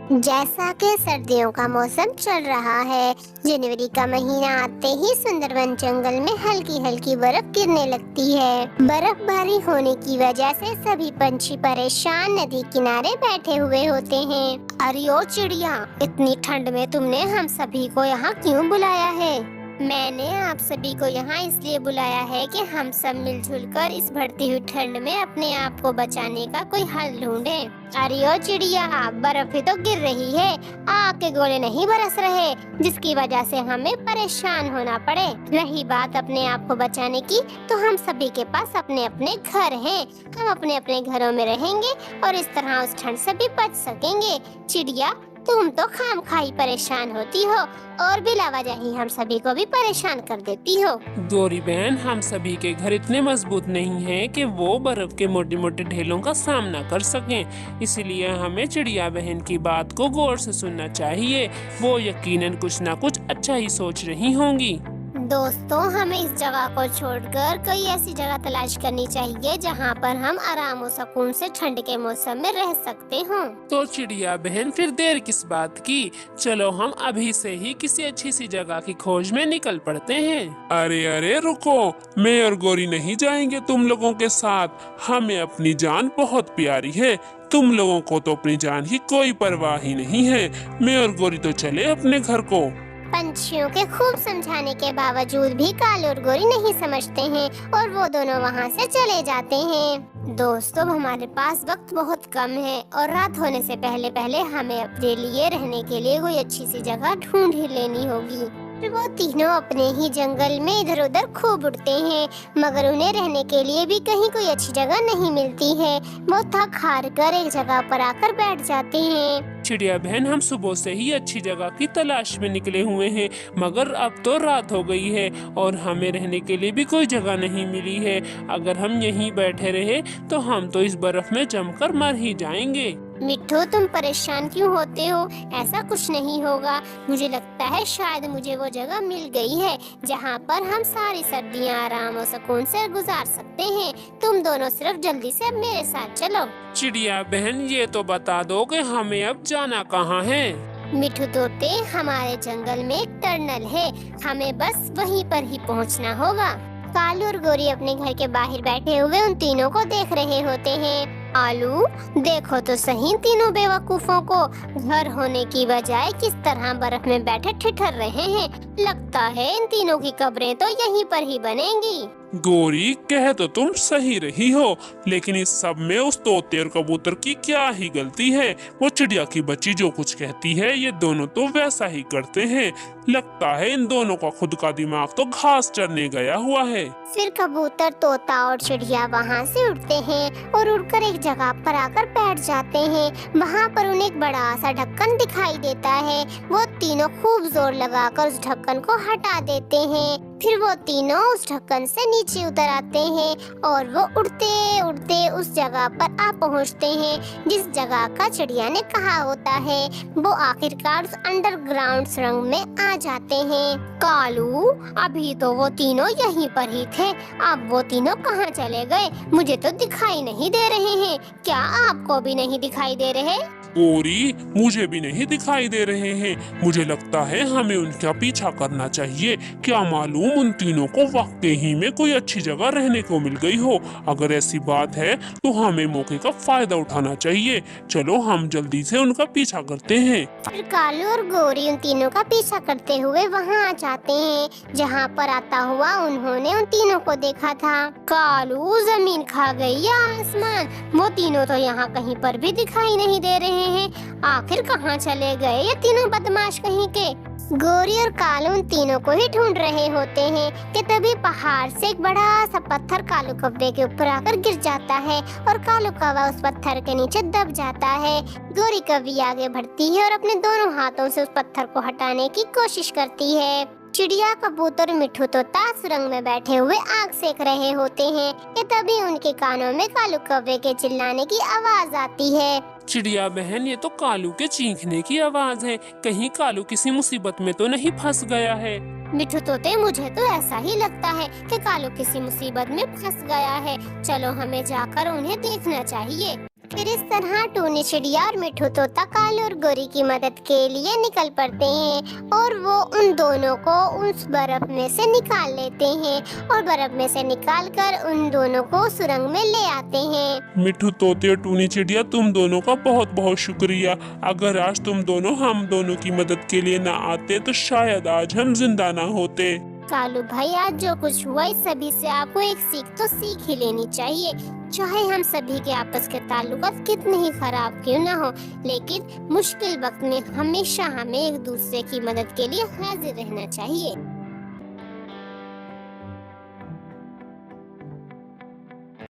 जैसा कि सर्दियों का मौसम चल रहा है, जनवरी का महीना आते ही सुंदरवन जंगल में हल्की हल्की बर्फ गिरने लगती है। बर्फबारी होने की वजह से सभी पंछी परेशान नदी किनारे बैठे हुए होते हैं। अरे ओ चिड़िया, इतनी ठंड में तुमने हम सभी को यहाँ क्यों बुलाया है? मैंने आप सभी को यहाँ इसलिए बुलाया है कि हम सब मिलजुल कर इस बढ़ती हुई ठंड में अपने आप को बचाने का कोई हल ढूंढें। अरे ओ चिड़िया, बर्फ ही तो गिर रही है, आग के गोले नहीं बरस रहे, जिसकी वजह से हमें परेशान होना पड़े। रही बात अपने आप को बचाने की, तो हम सभी के पास अपने अपने घर हैं। हम अपने अपने घरों में रहेंगे और इस तरह उस ठंड से भी बच सकेंगे। चिड़िया, तुम तो खामखाई परेशान होती हो और बिलावजह ही हम सभी को भी परेशान कर देती हो। गौरी बहन, हम सभी के घर इतने मजबूत नहीं हैं कि वो बर्फ के मोटे मोटे ढेलों का सामना कर सकें। इसलिए हमें चिड़िया बहन की बात को गौर से सुनना चाहिए। वो यकीनन कुछ ना कुछ अच्छा ही सोच रही होंगी। दोस्तों, हमें इस जगह को छोड़कर कोई ऐसी जगह तलाश करनी चाहिए जहाँ पर हम आराम और सुकून से ठंड के मौसम में रह सकते हों। तो चिड़िया बहन, फिर देर किस बात की, चलो हम अभी से ही किसी अच्छी सी जगह की खोज में निकल पड़ते हैं। अरे अरे रुको, मैं और गौरी नहीं जाएंगे तुम लोगों के साथ। हमें अपनी जान बहुत प्यारी है, तुम लोगों को तो अपनी जान की कोई परवाह ही नहीं है। मैं और गौरी तो चले अपने घर को। पंछियों के खूब समझाने के बावजूद भी कालू और गोरी नहीं समझते हैं और वो दोनों वहाँ से चले जाते हैं। दोस्तों, अब हमारे पास वक्त बहुत कम है और रात होने से पहले पहले हमें अपने लिए रहने के लिए कोई अच्छी सी जगह ढूंढ ही लेनी होगी। फिर वो तीनों अपने ही जंगल में इधर उधर खूब उड़ते हैं, मगर उन्हें रहने के लिए भी कहीं कोई अच्छी जगह नहीं मिलती है। वो थक हार कर एक जगह पर आकर बैठ जाते हैं। चिड़िया बहन, हम सुबह से ही अच्छी जगह की तलाश में निकले हुए हैं, मगर अब तो रात हो गई है और हमें रहने के लिए भी कोई जगह नहीं मिली है। अगर हम यहीं बैठे रहे तो हम तो इस बर्फ में जमकर मर ही जाएंगे। मिट्ठू, तुम परेशान क्यों होते हो? ऐसा कुछ नहीं होगा। मुझे लगता है शायद मुझे वो जगह मिल गई है जहाँ पर हम सारी सर्दियाँ आराम और सुकून से गुजार सकते हैं। तुम दोनों सिर्फ जल्दी से अब मेरे साथ चलो। चिड़िया बहन, ये तो बता दो कि हमें अब जाना कहाँ है? मिट्ठू तोते, हमारे जंगल में एक टनल है, हमें बस वहीं पर ही पहुंचना होगा। कालू और गोरी अपने घर के बाहर बैठे हुए उन तीनों को देख रहे होते हैं। आलू, देखो तो सही, तीनों बेवकूफों को घर होने की बजाय किस तरह बर्फ में बैठे ठिठर रहे हैं। लगता है इन तीनों की कब्रें तो यहीं पर ही बनेंगी। गौरी, कह तो तुम सही रही हो, लेकिन इस सब में उस तोते और कबूतर की क्या ही गलती है? वो चिड़िया की बच्ची जो कुछ कहती है, ये दोनों तो वैसा ही करते हैं। लगता है इन दोनों का खुद का दिमाग तो घास चरने गया हुआ है। फिर कबूतर, तोता और चिड़िया वहाँ से उड़ते हैं और उड़कर एक जगह पर आकर बैठ जाते हैं। वहाँ पर उन्हें एक बड़ा सा ढक्कन दिखाई देता है। वो तीनों खूब जोर लगाकर उस ढक्कन को हटा देते हैं। फिर वो तीनों उस ढक्कन से नीचे उतर आते हैं और वो उड़ते उड़ते उस जगह पर आ पहुँचते हैं जिस जगह का चिड़िया ने कहा होता है। वो आखिरकार उस अंडरग्राउंड सुरंग में आ जाते हैं। कालू, अभी तो वो तीनों यहीं पर ही थे, अब वो तीनों कहाँ चले गए? मुझे तो दिखाई नहीं दे रहे हैं। क्या आपको भी नहीं दिखाई दे रहे? गौरी, मुझे भी नहीं दिखाई दे रहे हैं। मुझे लगता है हमें उनका पीछा करना चाहिए। क्या मालूम उन तीनों को वाकई ही में कोई अच्छी जगह रहने को मिल गई हो। अगर ऐसी बात है तो हमें मौके का फायदा उठाना चाहिए। चलो हम जल्दी से उनका पीछा करते हैं। फिर कालू और गोरी उन तीनों का पीछा करते हुए वहाँ आ जाते हैं जहाँ पर आता हुआ उन्होंने उन तीनों को देखा था। कालू, जमीन खा गई या आसमान, वो तीनों तो यहाँ कहीं पर भी दिखाई नहीं दे रहे हैं। आखिर कहाँ चले गए ये तीनों बदमाश कहीं के? गोरी और कालू उन तीनों को ही ढूंढ रहे होते हैं कि तभी पहाड़ से एक बड़ा सा पत्थर कालू कौवे के ऊपर आकर गिर जाता है और कालू कौवा उस पत्थर के नीचे दब जाता है। गोरी कौवी आगे बढ़ती है और अपने दोनों हाथों से उस पत्थर को हटाने की कोशिश करती है। चिड़िया, कबूतर, मिट्ठू तोता सुरंग में बैठे हुए आग सेक रहे होते हैं कि तभी उनके कानों में कालू कौवे के चिल्लाने की आवाज आती है। चिड़िया बहन, ये तो कालू के चीखने की आवाज है। कहीं कालू किसी मुसीबत में तो नहीं फंस गया है? मिट्ठू तोते, मुझे तो ऐसा ही लगता है कि कालू किसी मुसीबत में फंस गया है। चलो हमें जाकर उन्हें देखना चाहिए। फिर इस तरह टूनी चिड़िया और मिठू तोता कालू और गोरी की मदद के लिए निकल पड़ते हैं और वो उन दोनों को उस बर्फ में से निकाल लेते हैं और बर्फ में से निकालकर उन दोनों को सुरंग में ले आते हैं। मिठू तोते और टूनी चिड़िया, तुम दोनों का बहुत बहुत शुक्रिया। अगर आज तुम दोनों हम दोनों की मदद के लिए ना आते तो शायद आज हम जिंदा ना होते। कालू भाई, आज जो कुछ हुआ इस सभी से आपको एक सीख तो सीख ही लेनी चाहिए। चाहे हम सभी के आपस के ताल्लुकात कितने ही खराब क्यों ना हो, लेकिन मुश्किल वक्त में हमेशा हमें एक दूसरे की मदद के लिए हाजिर रहना चाहिए।